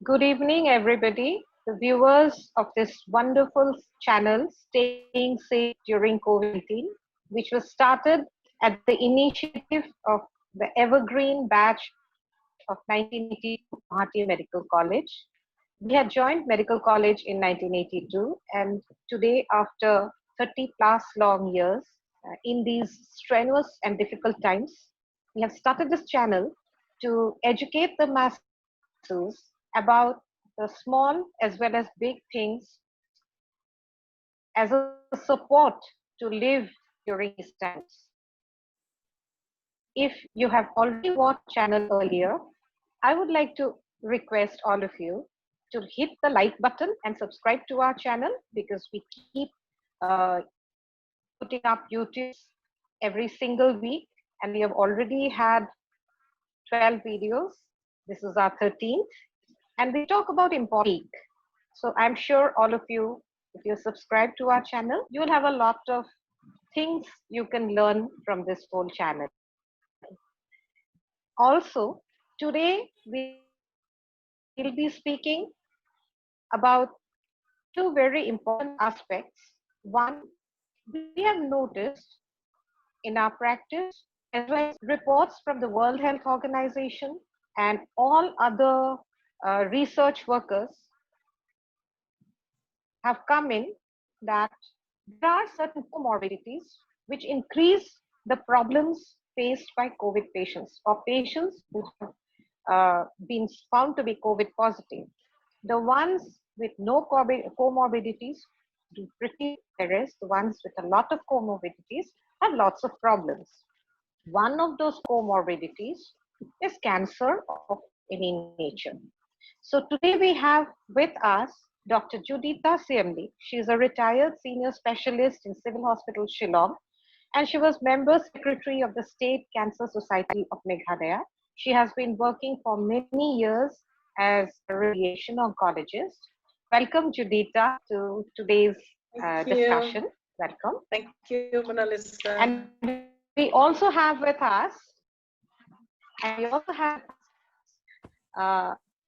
Good evening, everybody. The viewers of this wonderful channel, Staying Safe During COVID-19, which was started at the initiative of the Evergreen batch of 1982 Gauhati Medical College. We had joined Medical College in 1982, and today, after 30 plus long years, in these strenuous and difficult times, we have started this channel to educate the masses about the small as well as big things as a support to live during these times. If you have already watched channel earlier, I would like to request all of you to hit the like button and subscribe to our channel because we keep uh, putting up YouTubes every single week, and we have already had 12 videos. This is our 13th, and we talk about important. So I'm sure all of you, if you subscribe to our channel, you'll have a lot of things you can learn from this whole channel. Also, today we'll be speaking about two very important aspects. One, we have noticed in our practice, as well as reports from the World Health Organization and all other research workers have come in that there are certain comorbidities which increase the problems faced by COVID patients or patients who have been found to be COVID positive. The ones with no comorbidities do pretty, whereas the ones with a lot of comorbidities have lots of problems. One of those comorbidities is cancer of any nature. So today we have with us Dr. Juditha CMD. She is a retired senior specialist in Civil Hospital Shillong, and she was member secretary of the State Cancer Society of Meghalaya. She has been working for many years as a radiation oncologist. Welcome, Juditha, to today's discussion. Welcome. Thank you, Mona Lisa. And we also have with us,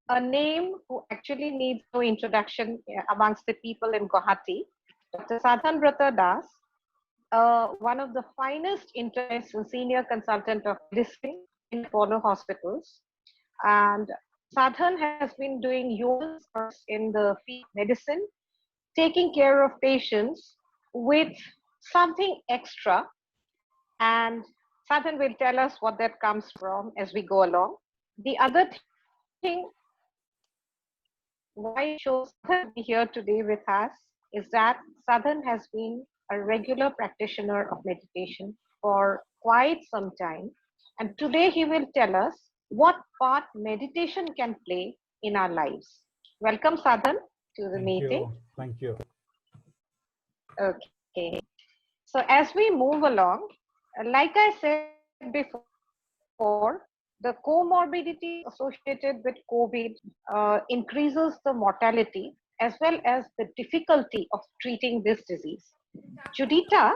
a name who actually needs no introduction amongst the people in Gauhati, Dr. Sadhan Brata Das, one of the finest internists and senior consultant of medicine in Apollo hospitals. And Sadhan has been doing years in the field of medicine, taking care of patients with something extra. And Sadhan will tell us what that comes from as we go along. The other thing why I chose Sadhan to be here today with us is that Sadhan has been a regular practitioner of meditation for quite some time. And today he will tell us what part meditation can play in our lives. Welcome, Sadhan, to the meeting. Thank you. Okay. So as we move along, like I said before, the comorbidities associated with COVID increases the mortality as well as the difficulty of treating this disease. Juditha,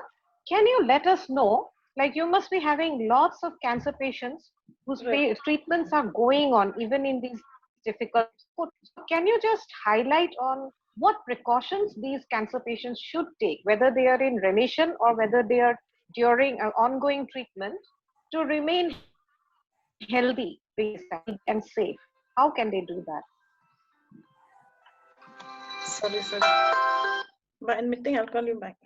can you let us know, like you must be having lots of cancer patients whose treatments are going on even in these difficult. Can you just highlight on what precautions these cancer patients should take, whether they are in remission or whether they are during an ongoing treatment, to remain healthy and safe? How can they do that? Sorry. But in meeting, I'll call you back.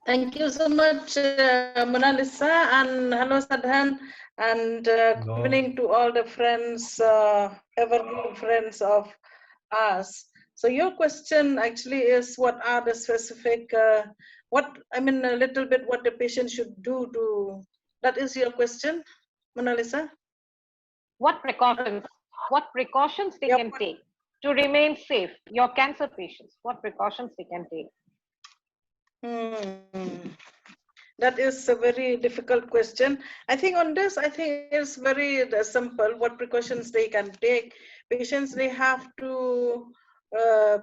Thank you so much, Mona Lisa, and hello, Sadhan, and good evening to all the friends, evergreen friends of us. So your question actually is, what are the specific, a little bit what the patient should do to, that is your question, Mona Lisa? What precautions they can take to remain safe, your cancer patients, what precautions they can take? That is a very difficult question. I think on this, it's very simple. What precautions they can take? Patients, they have to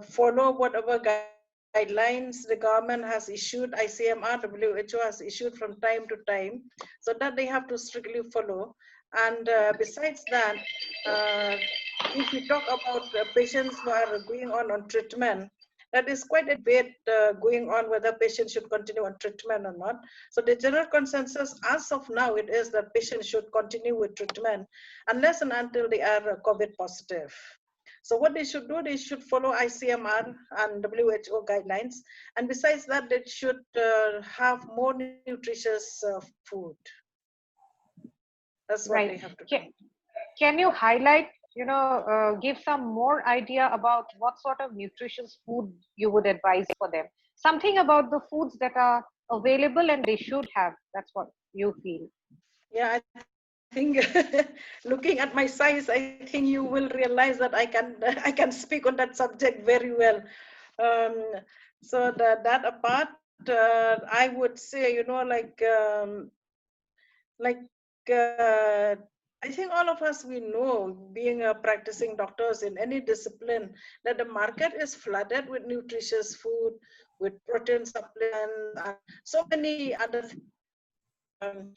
follow whatever guidelines guidelines the government has issued, ICMR, WHO has issued from time to time, so that they have to strictly follow. And besides that, if we talk about patients who are going on treatment, that is quite a debate going on whether patients should continue on treatment or not. So the general consensus as of now, it is that patients should continue with treatment unless and until they are COVID positive. So what they should do, they should follow ICMR and WHO guidelines. And besides that, they should have more nutritious food. That's what they have to do. Can you highlight, give some more idea about what sort of nutritious food you would advise for them? Something about the foods that are available and they should have. That's what you feel. Yeah, I think looking at my size, I think you will realize that I can speak on that subject very well. So that apart, I would say, uh, I think all of us, we know, being practicing doctors in any discipline, that the market is flooded with nutritious food, with protein supplements, and so many other things.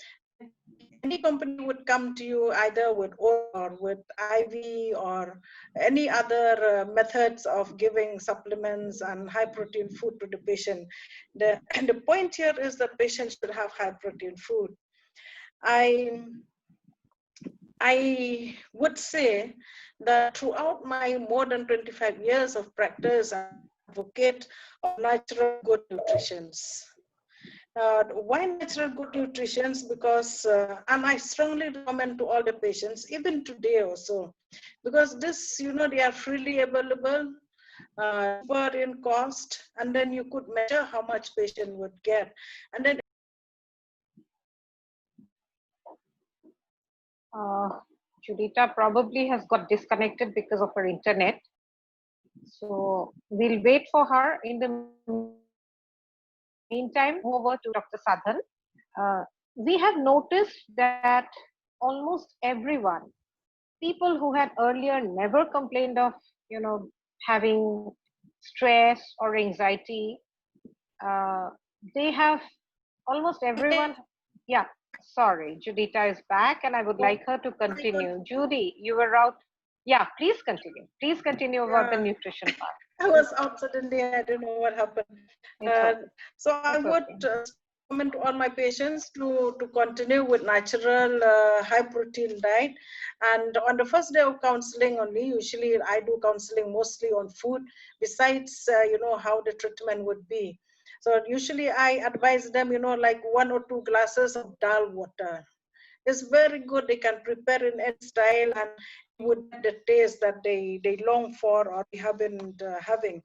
Any company would come to you either with oral or with IV or any other methods of giving supplements and high protein food to the patient. The point here is that patients should have high protein food. I would say that throughout my more than 25 years of practice, I'm an advocate of natural good nutrition. Why natural good nutrition? Because, and I strongly recommend to all the patients, even today also, because this, they are freely available, cheaper in cost, and then you could measure how much patient would get. And then Judita probably has got disconnected because of her internet. So we'll wait for her. In the meantime, over to Dr. Sadhan. We have noticed that almost everyone, people who had earlier never complained of, having stress or anxiety, they have almost everyone. Yeah, sorry, Judita is back and I would like her to continue. Judy, you were out. Yeah, please continue. Please continue about the nutrition part. I was out suddenly, I don't know what happened. So I would recommend to all my patients to continue with natural high protein diet. And on the first day of counseling only, usually I do counseling mostly on food, besides, how the treatment would be. So usually I advise them, like 1 or 2 glasses of dal water. It's very good. They can prepare in any style and would get the taste that they long for or they have been having.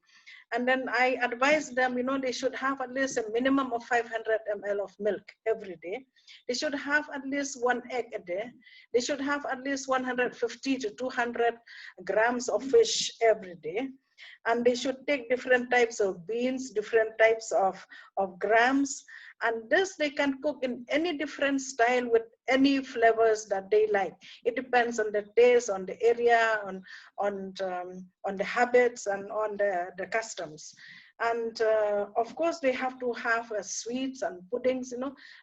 And then I advise them, they should have at least a minimum of 500 ml of milk every day. They should have at least 1 egg a day. They should have at least 150 to 200 grams of fish every day. And they should take different types of beans, different types of grams. And this they can cook in any different style with any flavors that they like. It depends on the taste, on the area, on the habits, and on the customs. And of course, they have to have sweets and puddings,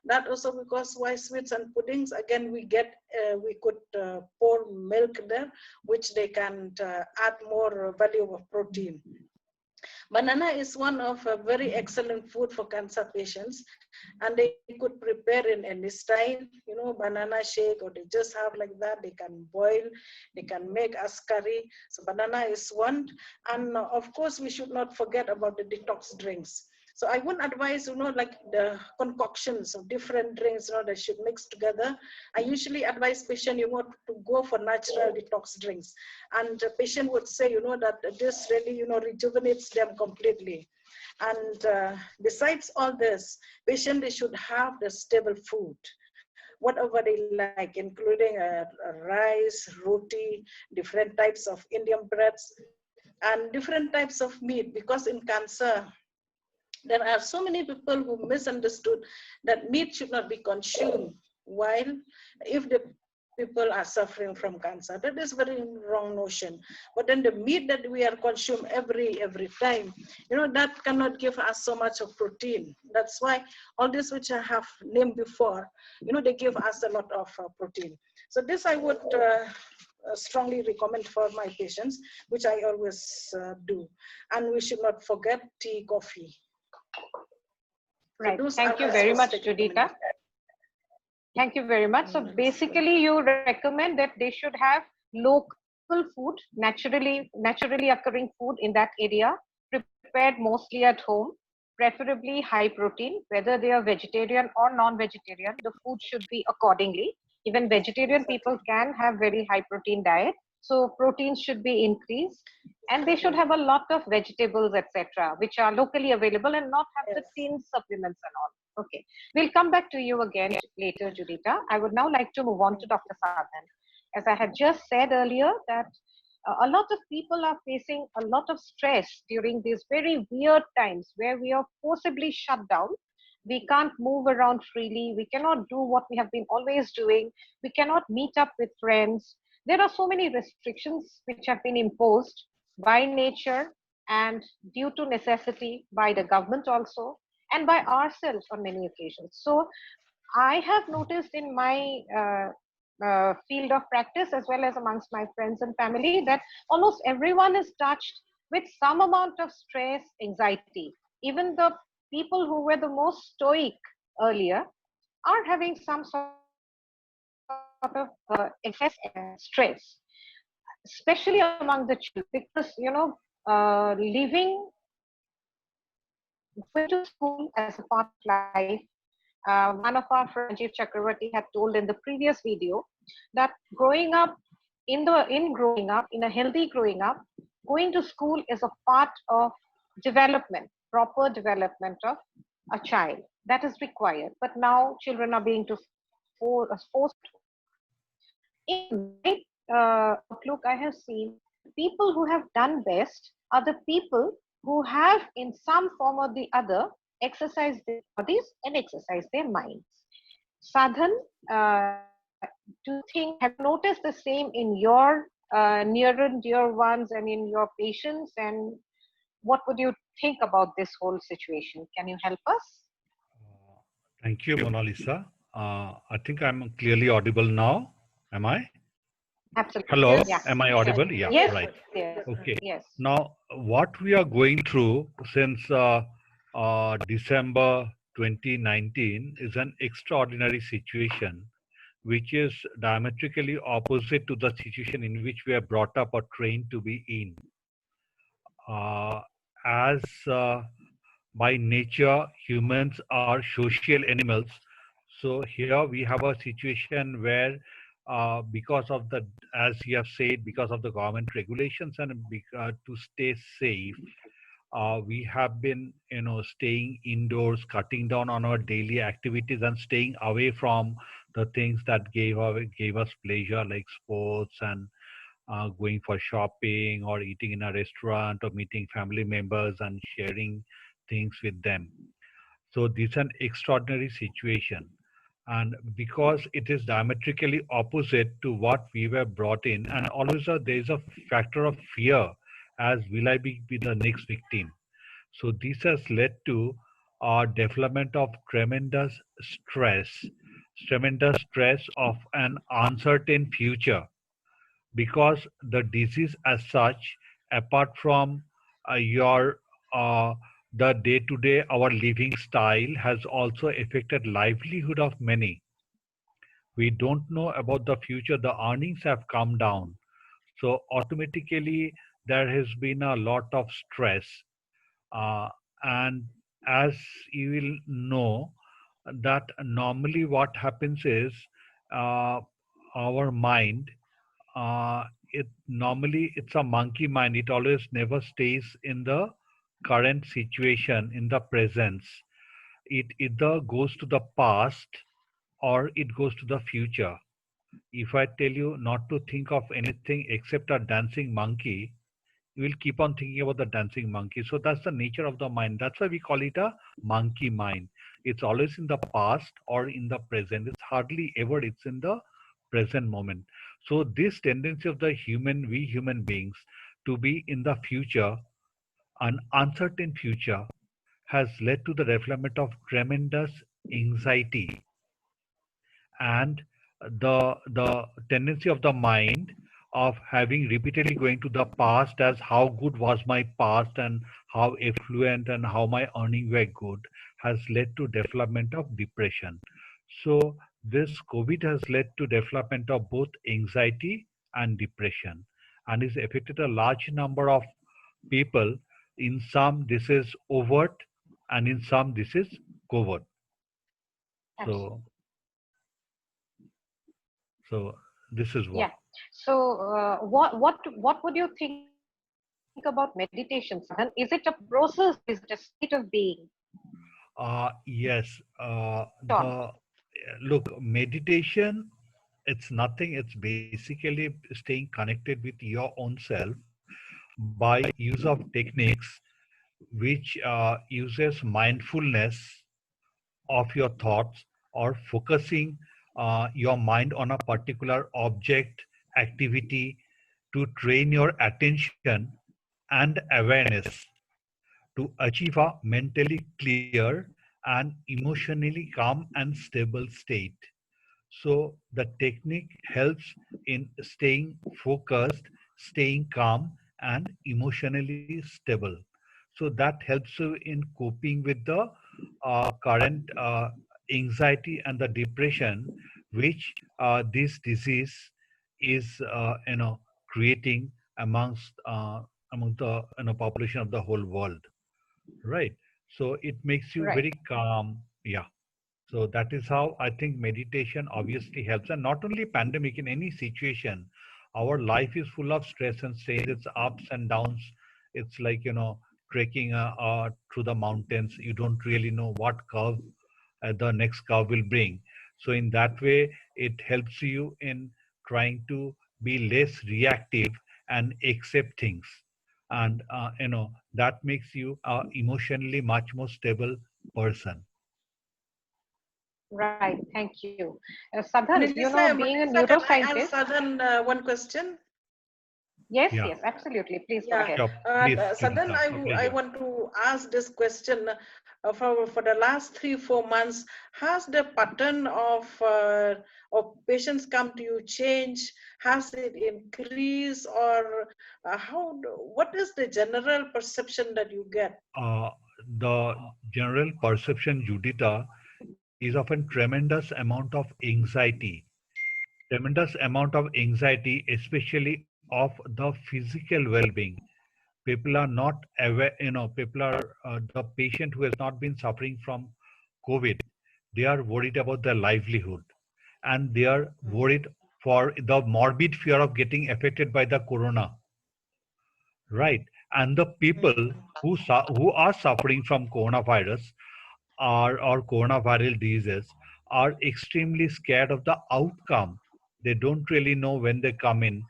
that also, because why sweets and puddings? Again, we could pour milk there, which they can add more value of protein. Banana is one of a very excellent food for cancer patients, and they could prepare in any style, banana shake, or they just have like that. They can boil, they can make as curry. So banana is one. And of course, we should not forget about the detox drinks. So I would advise, like the concoctions of different drinks, they should mix together. I usually advise patient, to go for natural detox drinks. And the patient would say, that this really, rejuvenates them completely. And besides all this, patient, they should have the stable food, whatever they like, including rice, roti, different types of Indian breads, and different types of meat, because in cancer, there are so many people who misunderstood that meat should not be consumed. While if the people are suffering from cancer. That is very wrong notion. But then the meat that we are consume every time, that cannot give us so much of protein. That's why all this which I have named before, they give us a lot of protein. So this I would strongly recommend for my patients, which I always do. And we should not forget tea, coffee. Right. So Thank you very much, Judita. Thank you very much. So basically, you recommend that they should have local food, naturally occurring food in that area, prepared mostly at home, preferably high protein, whether they are vegetarian or non-vegetarian, the food should be accordingly. Even vegetarian people can have very high protein diet. So proteins should be increased, and they should have a lot of vegetables, etc., which are locally available and not have the tin supplements and all. Okay, we'll come back to you again later, Judita. I would now like to move on to Dr. Sadhan. As I had just said earlier, that a lot of people are facing a lot of stress during these very weird times where we are forcibly shut down. We can't move around freely. We cannot do what we have been always doing. We cannot meet up with friends. There are so many restrictions which have been imposed by nature and due to necessity by the government also, and by ourselves on many occasions. So I have noticed in my field of practice as well as amongst my friends and family that almost everyone is touched with some amount of stress, anxiety. Even the people who were the most stoic earlier are having some sort of excess stress, especially among the children, because living, going to school as a part of life. One of our friends, Rajiv Chakravarti, had told in the previous video that growing up, in a healthy growing up, going to school is a part of development, proper development of a child. That is required. But now children are being forced. In my outlook, I have seen people who have done best are the people who have, in some form or the other, exercised their bodies and exercised their minds. Sadhan, do you think, have you noticed the same in your near and dear ones and in your patients? And what would you think about this whole situation? Can you help us? Thank you, Mona Lisa. I think I'm clearly audible now. Am I? Absolutely. Hello, Yes. am I audible? Yeah, Yes. right. Yes. Okay. Yes. Now, what we are going through since December 2019 is an extraordinary situation, which is diametrically opposite to the situation in which we are brought up or trained to be in. As by nature, humans are social animals. So here we have a situation where, because of the, as you have said, because of the government regulations and to stay safe, we have been, staying indoors, cutting down on our daily activities, and staying away from the things that gave us pleasure, like sports and going for shopping or eating in a restaurant or meeting family members and sharing things with them. So this is an extraordinary situation. And because it is diametrically opposite to what we were brought in, and always there is a factor of fear, as will I be the next victim. So this has led to a development of tremendous stress of an uncertain future, because the disease as such, apart from your the day to day our living style, has also affected livelihood of many. We don't know about the future. The earnings have come down, so automatically there has been a lot of stress. And as you will know, that normally what happens is, uh, our mind, it normally, it's a monkey mind. It always never stays in the current situation, in the presence. It either goes to the past or it goes to the future. If I tell you not to think of anything except a dancing monkey, you will keep on thinking about the dancing monkey. So that's the nature of the mind. That's why we call it a monkey mind. It's always in the past or in the present. It's hardly ever it's in the present moment. So this tendency of we human beings, to be in the future, an uncertain future, has led to the development of tremendous anxiety, and the tendency of the mind of having repeatedly going to the past as how good was my past and how affluent and how my earning were good, has led to development of depression. So this COVID has led to development of both anxiety and depression, and is affected a large number of people. In some this is overt, and in some this is covert. Absolutely. So so this is what. Yeah. So, what would you think about meditation, Sadhan? Is it a process or is it a state of being? Yes. Go on. The Look, meditation. It's nothing. It's basically staying connected with your own self by use of techniques which uses mindfulness of your thoughts, or focusing your mind on a particular object, activity, to train your attention and awareness to achieve a mentally clear and emotionally calm and stable state. So the technique helps in staying focused, staying calm, and emotionally stable. So that helps you in coping with the current anxiety and the depression which this disease is, creating amongst among the population of the whole world, right? So it makes you Right. very calm. Yeah. So that is how I think meditation obviously helps. And not only pandemic, in any situation, our life is full of stress and strain. It's ups and downs. It's like, trekking through the mountains. You don't really know what curve the next curve will bring. So in that way, it helps you in trying to be less reactive and accept things. And, that makes you emotionally much more stable person. Right. Thank you. Sadhan, being a Manilisa, can I ask neuroscientist, Sadhan one question? yes, Yeah. yes, absolutely. Please go Yeah, ahead. Sure. Please, Sadhan, Yunita, a I pleasure. want to ask this question. For the last 3 4 months, has the pattern of patients come to you change? Has it increased, or what is the general perception that you get? Uh, the general perception, Judita, is often tremendous amount of anxiety, tremendous amount of anxiety, especially of the physical well-being. People are not aware, people are, the patient who has not been suffering from COVID, they are worried about their livelihood, and they are worried for the morbid fear of getting affected by the corona. Right. And the people who are suffering from coronavirus or coronaviral diseases are extremely scared of the outcome. They don't really know when they come in,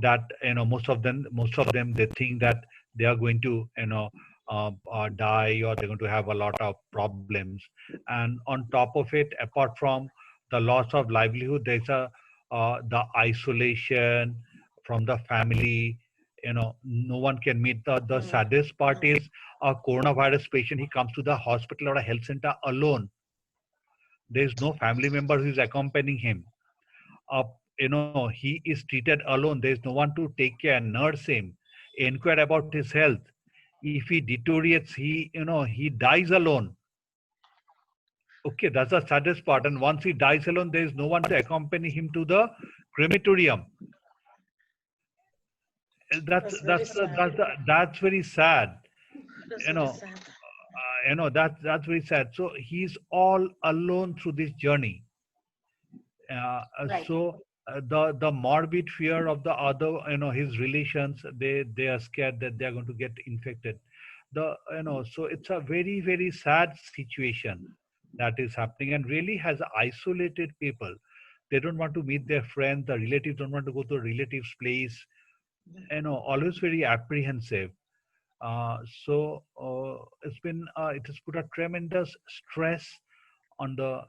that, most of them they think that they are going to, die, or they're going to have a lot of problems. And on top of it, apart from the loss of livelihood, there's the isolation from the family. No one can meet. The saddest part is a coronavirus patient, he comes to the hospital or a health center alone. There's no family member who is accompanying him. uh, he is treated alone. There's no one to take care, nurse him, inquire about his health. If he deteriorates, he dies alone. Okay, that's the saddest part. And once he dies alone, there is no one to accompany him to the crematorium. that's That's very that's the, sad. that's very sad. That's you very know sad. that's very sad. So he's all alone through this journey. Right. The morbid fear of the other, his relations, they are scared that they are going to get infected. So it's a very, very sad situation that is happening, and really has isolated people. They don't want to meet their friends, the relatives don't want to go to a relative's place, always very apprehensive. It has put a tremendous stress on the,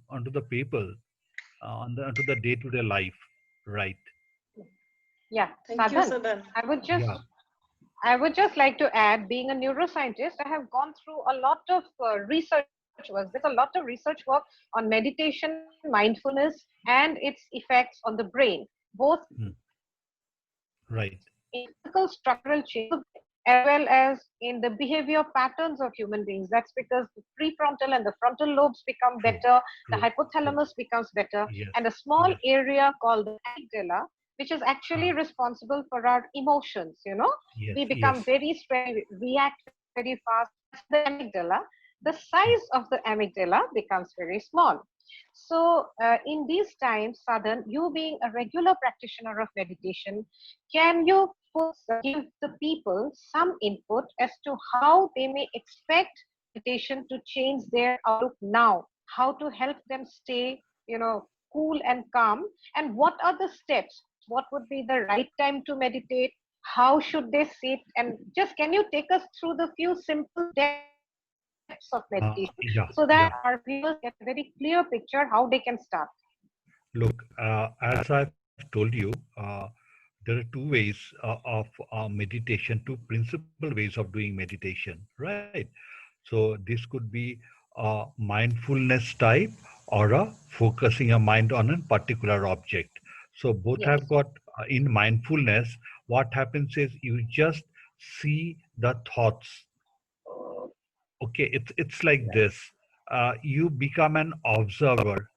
onto the people. onto the day-to-day life, right? Yeah, Thank you, Sadhan, Sadan. I would just Yeah, I would just like to add, being a neuroscientist, I have gone through a lot of research work. There's a lot of research work on meditation, mindfulness, and its effects on the brain, both hmm, right, in physical structural change as well as in the behavior patterns of human beings. That's because the prefrontal and the frontal lobes become true, better, the true, true. hypothalamus becomes better, Yes, and a small yes. area called the amygdala, which is actually Ah, responsible for our emotions. yes, We yes. become very stressed, react very fast. As for the amygdala, the size of the amygdala becomes very small. So, in these times, Sadhan, you being a regular practitioner of meditation, can you give the people some input as to how they may expect meditation to change their outlook now, how to help them stay, cool and calm, and what are the steps? What would be the right time to meditate? How should they sit? And just can you take us through the few simple steps of meditation so that our Yeah, viewers yeah. get a very clear picture how they can start? Look, as I've told you, there are two ways of meditation, two principal ways of doing meditation, right? So this could be a mindfulness type or a focusing a mind on a particular object. So both have Yes. got in mindfulness, what happens is you just see the thoughts. Okay, it's like Right. this. You become an observer.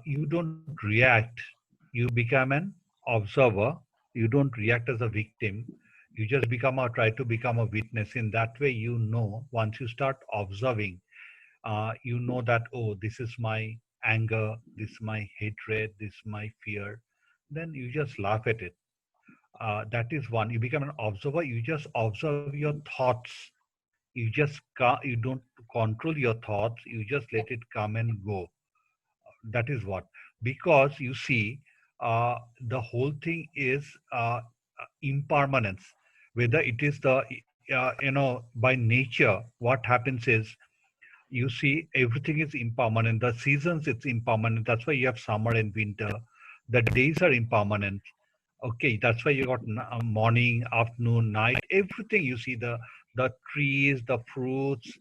You don't react. You become an observer. You don't react as a victim. You just try to become a witness. In that way, once you start observing, you know that, oh, this is my anger, this is my hatred, this is my fear. Then you just laugh at it. That is one. You become an observer. You just observe your thoughts. You don't control your thoughts. You just let it come and go. That is what. Because you see, the whole thing is impermanence. Whether it is by nature, what happens is, you see, everything is impermanent. The seasons, it's impermanent. That's why you have summer and winter. The days are impermanent. Okay, that's why you got morning, afternoon, night, everything. You see the trees, the fruits,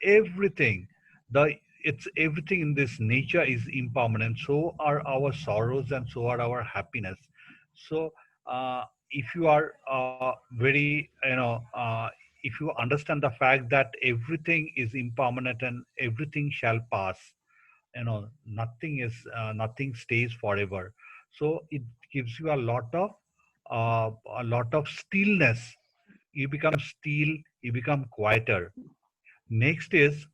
everything. The it's everything in this nature is impermanent. So are our sorrows and so are our happiness. So if you are very if you understand the fact that everything is impermanent and everything shall pass, nothing stays forever. So it gives you a lot of stillness. You become still, you become quieter. Next is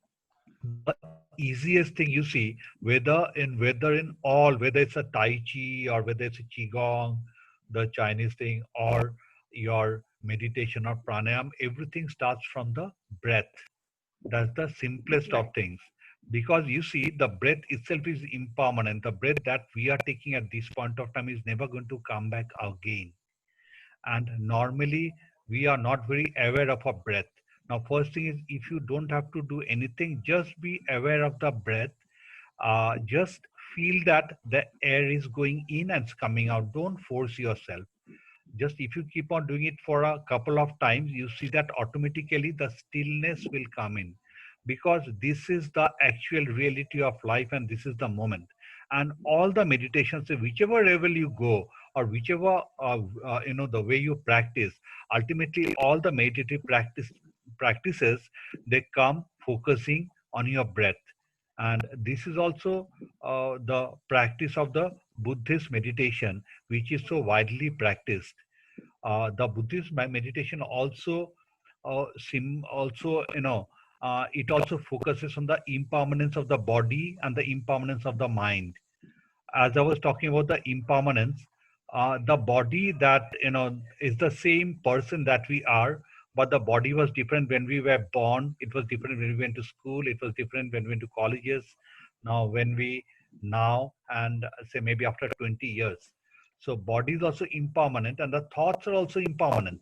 the easiest thing you see, whether it's a tai chi or whether it's a qigong, the Chinese thing, or your meditation or pranayam, everything starts from the breath. That's the simplest Right. of things. Because you see, the breath itself is impermanent. The breath that we are taking at this point of time is never going to come back again. And normally, we are not very aware of our breath. Now, first thing is, if you don't have to do anything, just be aware of the breath. Just feel that the air is going in and it's coming out. Don't force yourself. Just if you keep on doing it for a couple of times, you see that automatically the stillness will come in, because this is the actual reality of life and this is the moment. And all the meditations, whichever level you go, or whichever the way you practice, ultimately all the meditative practices, they come focusing on your breath. And this is also the practice of the Buddhist meditation, which is so widely practiced. The Buddhist meditation also it also focuses on the impermanence of the body and the impermanence of the mind. As I was talking about the impermanence, the body that is the same person that we are, but the body was different when we were born. It was different when we went to school. It was different when we went to colleges. Now and say maybe after 20 years. So body is also impermanent, and the thoughts are also impermanent.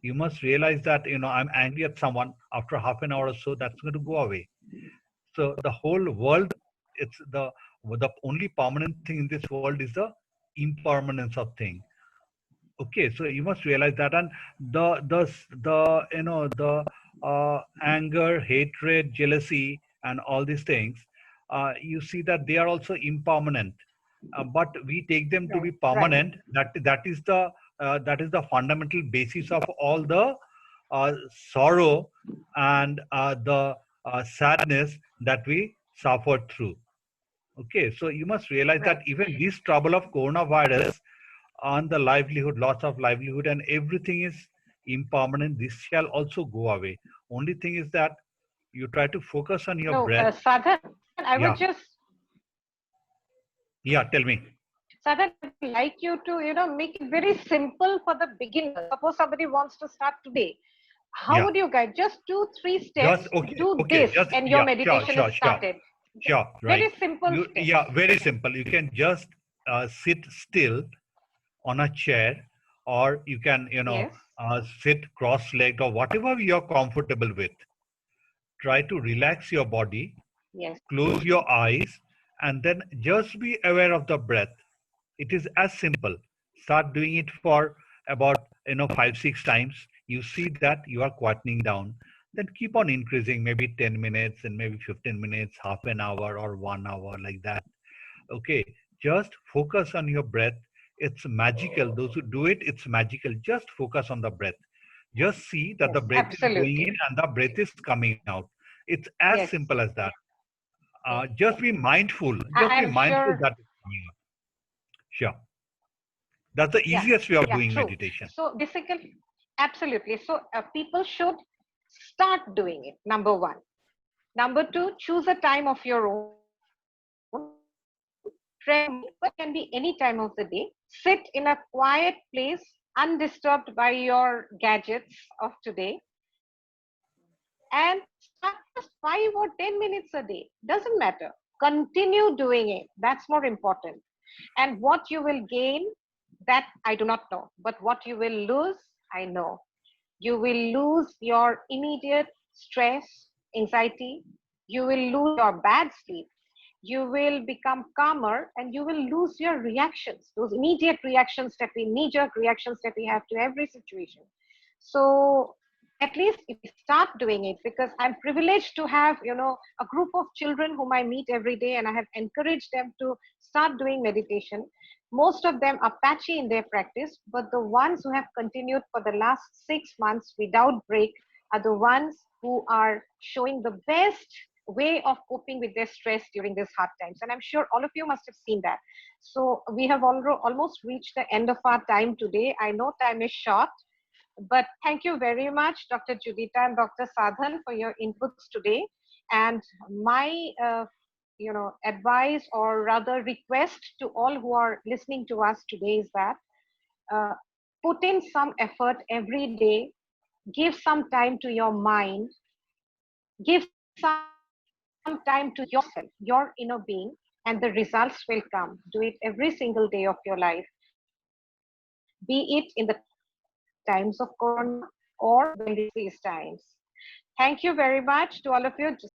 You must realize that I'm angry at someone. After half an hour or so, that's going to go away. So the whole world, it's the the only permanent thing in this world is the impermanence of thing. Okay, so you must realize that. And the the anger, hatred, jealousy, and all these things, you see that they are also impermanent, but we take them to be Right, right. permanent. That is the fundamental basis of all the sorrow and the sadness that we suffer through. Okay, so you must realize that Right. even this trouble of coronavirus on the livelihood, loss of livelihood, and everything is impermanent. This shall also go away. Only thing is that you try to focus on your No, breath. Sadhan, I would Yeah, just, yeah. Tell me. Sadhan, I would like you to, make it very simple for the beginners. Suppose somebody wants to start today. How Yeah, would you guide? Just 2, 3 just steps, okay, do okay. this, Just and your yeah, sure, meditation is sure, sure, started. sure. Right. Very simple You steps. yeah, very Yeah. simple. You can just sit still on a chair, or you can Yes. sit cross-legged or whatever you're comfortable with. Try to relax your body, Yes. close your eyes, and then just be aware of the breath. It is as simple. Start doing it for about 5 6 times. You see that you are quietening down. Then keep on increasing, maybe 10 minutes and maybe 15 minutes, half an hour or 1 hour, like that. Okay, just focus on your breath. It's magical. Those who do it, it's magical. Just focus on the breath. Just see that the Yes. breath is going in Absolutely. and the breath is coming out. It's as Yes. simple as that. Yes. Just be mindful. Just I be am mindful sure. that it's coming out. Sure. That's the Yeah. easiest way of Yeah. doing True. meditation. So basically, absolutely. So people should start doing it. Number one. Number two, choose a time of your own. Preferably, but it can be any time of the day. Sit in a quiet place, undisturbed by your gadgets of today, and start just 5 or 10 minutes a day. Doesn't matter. Continue doing it. That's more important. And what you will gain, that I do not know. But what you will lose, I know. You will lose your immediate stress, anxiety. You will lose your bad sleep. You will become calmer and you will lose your reactions, those immediate reactions that we, knee jerk reactions that we have to every situation. So at least if we start doing it, because I'm privileged to have, a group of children whom I meet every day, and I have encouraged them to start doing meditation. Most of them are patchy in their practice, but the ones who have continued for the last 6 months without break are the ones who are showing the best way of coping with their stress during these hard times. And I'm sure all of you must have seen that. So we have almost reached the end of our time today. I know time is short, but thank you very much, Dr. Judita and Dr. Sadhan, for your inputs today. And my, advice, or rather request to all who are listening to us today, is that uh, put in some effort every day, give some time to your mind, give some time to yourself, your inner being, and the results will come. Do it every single day of your life, be it in the times of corona or when we face these times. Thank you very much to all of you. Just